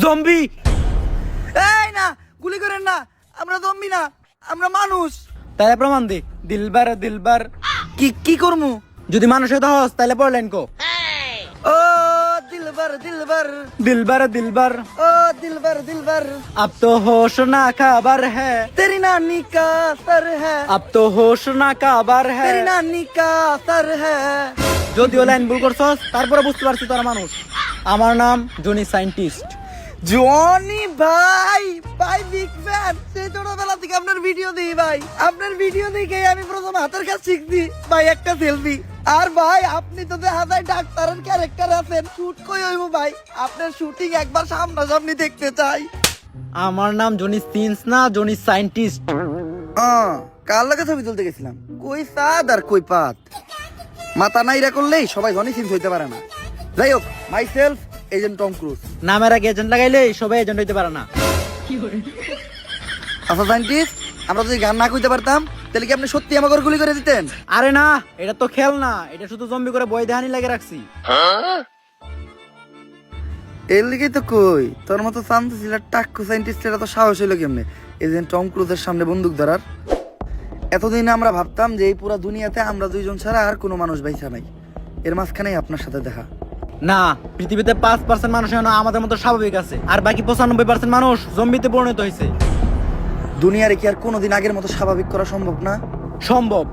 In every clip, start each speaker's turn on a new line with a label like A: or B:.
A: Zombie.
B: এই না, গুলি করেন না, আমরা জম্বি না, আমরা মানুষ।
A: তাহলে প্রমাণ দে। দিলবার দিলবার।
B: কি কি করমু?
A: যদি মানুষ হতে হস তাহলে পড় লাইন কো।
B: ও দিলবার দিলবার,
A: দিলবার দিলবার।
B: ও দিলবার দিলবার,
A: अब तो होश ना खबर है,
B: तेरी नानी का सर है,
A: अब तो होश ना खबर है।
B: तेरी नानी का सर है।
A: যদিও লাইন ভুল করছস তারপরে বুঝতে পারছি তোরা মানুষ। আমার নাম জনি সায়েন্টিস্ট।
B: জনি ভাই, ভাই বিগ ফ্যান। সেই ছোটবেলা থেকে আপনার ভিডিও দিই ভাই, আপনার ভিডিও দেখে আমি প্রথম হাতের কাজ শিখছি ভাই, একটা সেলফি। আর ভাই আপনি তো দেখা যায় ডাক্তারের ক্যারেক্টার আছেন, শুট কই হইব ভাই, আপনার শুটিং একবার সামনাসামনি দেখতে চাই।
A: আমার নাম জনি সিন্স না, জনি সায়েন্টিস্ট।
B: কার লাগে ছবি তুলতে গেছিলাম, কই সাদ আর কই পাত, মাথা নাইরা করলেই সবাই জনি সিন্স হইতে পারে না। যাই হোক, myself agent Tom Cruise.
A: নামের আগে এজেন্ট লাগাইলে সবাই এজেন্ট হইতে পারে না।
B: আচ্ছা সায়েন্টিস্ট, আমরা যদি গান না কইতে পারতাম তাহলে কি আপনি সত্যি আমাকে গুলি করে দিতেন?
A: আরে না, এটা তো খেল না, এটা শুধু জম্বি করে বই দেহানি লাগে রাখছি।
B: এর লিগেই তো কই, তোর মতো শান্ত ছিল টাক্কু সায়েন্টিস্টের এত সাহস হইলো কেমনে এজেন্ট টম ক্রুজের সামনে বন্দুক ধরার? এতদিন আমরা ভাবতাম যে এই পুরো দুনিয়াতে আমরা দুইজন ছাড়া আর কোনো মানুষ বাইসা নাই, এর মাঝখানেই আপনার সাথে দেখা।
A: না, পৃথিবীতে 5% মানুষ এখন আমাদের মতো স্বাভাবিক আছে, আর বাকি 95% মানুষ জম্বিতে পরিণত হয়েছে।
B: দুনিয়ারে কি আর কোনোদিন আগের মতো স্বাভাবিক করা সম্ভব না?
A: সম্ভব।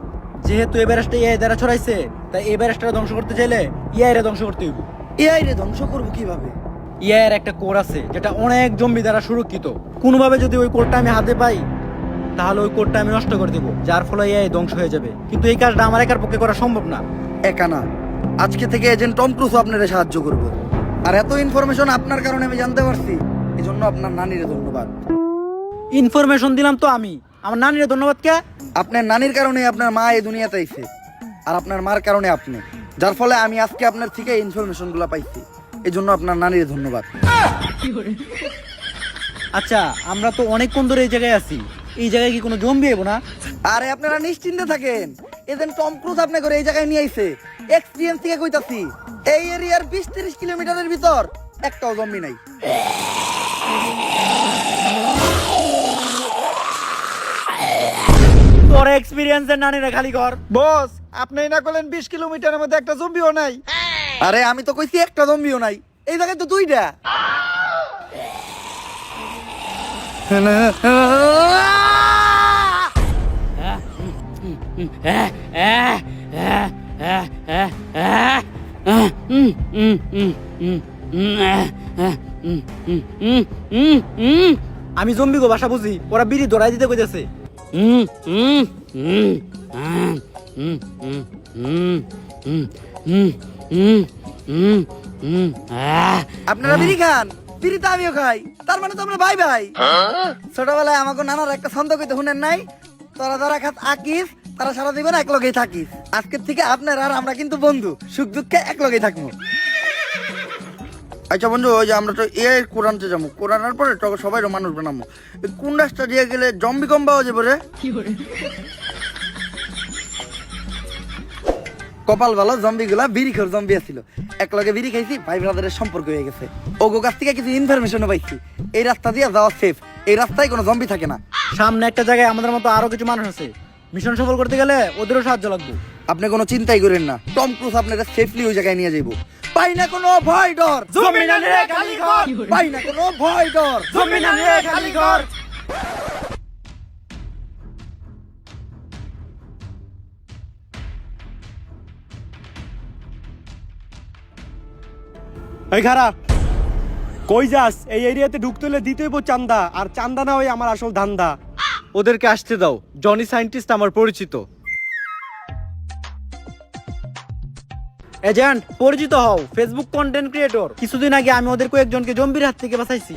A: যেহেতু এই ভাইরাসটা এআই দ্বারা ছড়াইছে, তাই এই ভাইরাসটা ধ্বংস করতে চাইলে এআই রে ধ্বংস করতে হইব।
B: এআই রে ধ্বংস করবো কিভাবে?
A: এআই এর একটা কোড আছে যেটা অনেক জম্বি দ্বারা সুরক্ষিত। কোনোভাবে যদি ওই কোডটা আমি হাতে পাই তাহলে ওই কোডটা আমি নষ্ট করে দেবো, যার ফলে এআই ধ্বংস হয়ে যাবে। কিন্তু এই কাজটা আমার একার পক্ষে করা সম্ভব না।
B: একা না, আজকে থেকে এজেন্ট টম ক্রুজ আপনারে সাহায্য করব। আর এত ইনফরমেশন আপনার কারণে আমি জানতে পারছি, এই জন্য আপনার নানিরে ধন্যবাদ।
A: ইনফরমেশন দিলাম তো আমি, আমার নানিরে ধন্যবাদ কে?
B: আপনার নানির কারণে আপনার মা এই দুনিয়াতে আইছে, আর আপনার মার কারণে আপনি, যার ফলে আমি আজকে আপনার থেকে ইনফরমেশন গুলা পাইছি, এই জন্য আপনার নানির ধন্যবাদ।
A: আচ্ছা, আমরা তো অনেকক্ষণ ধরে এই জায়গায় আছি, এই জায়গায় কি কোনো জম্বি এবো না?
B: আরে আপনারা নিশ্চিন্তে থাকেন, এজেন্ট টম ক্রুজ আপনাকে এই জায়গায় নিয়ে আইছে। এক্সপেরিয়েন্স থেকে কইতাছি, এই এরিয়ার 20-30 কিলোমিটারের ভিতর একটাও জম্বি নাই।
A: তোর এক্সপেরিয়েন্সের নানিরা খালি কর।
C: বস, আপনি না করলেন 20 কিলোমিটারের মধ্যে একটা জম্বিও নাই?
B: আরে আমি তো কইছি একটা জম্বিও নাই, এই জায়গায় তো দুইটা।
A: আমি জম্বি গো ভাষা বুঝি, ওরা বিড়ি ধরাই দিতে কইতেছে।
B: আপনারা বিড়ি খান? বিড়ি তো আমিও খাই, তার মানে তো আমরা ভাই ভাই। ছোটবেলায় আমাকে নানার একটা ছন্দ কইতে শুনেন নাই, তোরা যারা খাত আকিস তারা সারা জীবন এক লগেই থাকিস। আজকের থেকে আপনার আর আমরা কিন্তু বন্ধু, সুখ দুঃখে এক লগেই থাকবো। আচ্ছা বন্ধু, ওই যে আমরা তো এর কোরআনতে যাবো, কোরআনের পরে তো সবাই মানুষ বানাবো, কোন রাস্তা দিয়ে গেলে জম্বি কম পাওয়া যাবে রে? কপাল ভালো, জম্বি গুলা বিড়ি খোর জম্বি আছিল, এক লগে বিড়ি খাইছি, ভাই ব্রাদারের সম্পর্ক হয়ে গেছে। ওগো কাছ থেকে কিছু ইনফরমেশনও পাইছি, এই রাস্তা দিয়ে যাওয়া সেফ, এই রাস্তায় কোনো জম্বি থাকে না।
A: সামনে একটা জায়গায় আমাদের মতো আরো কিছু মানুষ আছে, মিশন সফল করতে গেলে ওদেরও সাহায্য লাগবে।
B: আপনি কোনো চিন্তাই করেন না, টম ক্রুজ আপনাকে সেফলি ওই জায়গায় নিয়ে যাইব। পাই না কোনো ভয় ডর,
A: জম্বি নানিরে খালি কর।
B: পাই না কোনো ভয় ডর,
A: জম্বি নানিরে খালি কর।
C: এই খারাপ, কই যাস? এই এরিয়াতে ঢুকতে হলে দিতে হইব চান্দা, আর চান্দা না হয় আমার আসল ধান্দা।
D: ওদেরকে আসতে দাও, জনি সায়েন্টিস্ট আমার পরিচিত।
A: এজেন্ট পরিচিত হও, ফেসবুক কন্টেন্ট ক্রিয়েটর। কিছুদিন আগে আমি ওদের কয়েকজনকে জম্বির হাত থেকে বাঁচাইছি।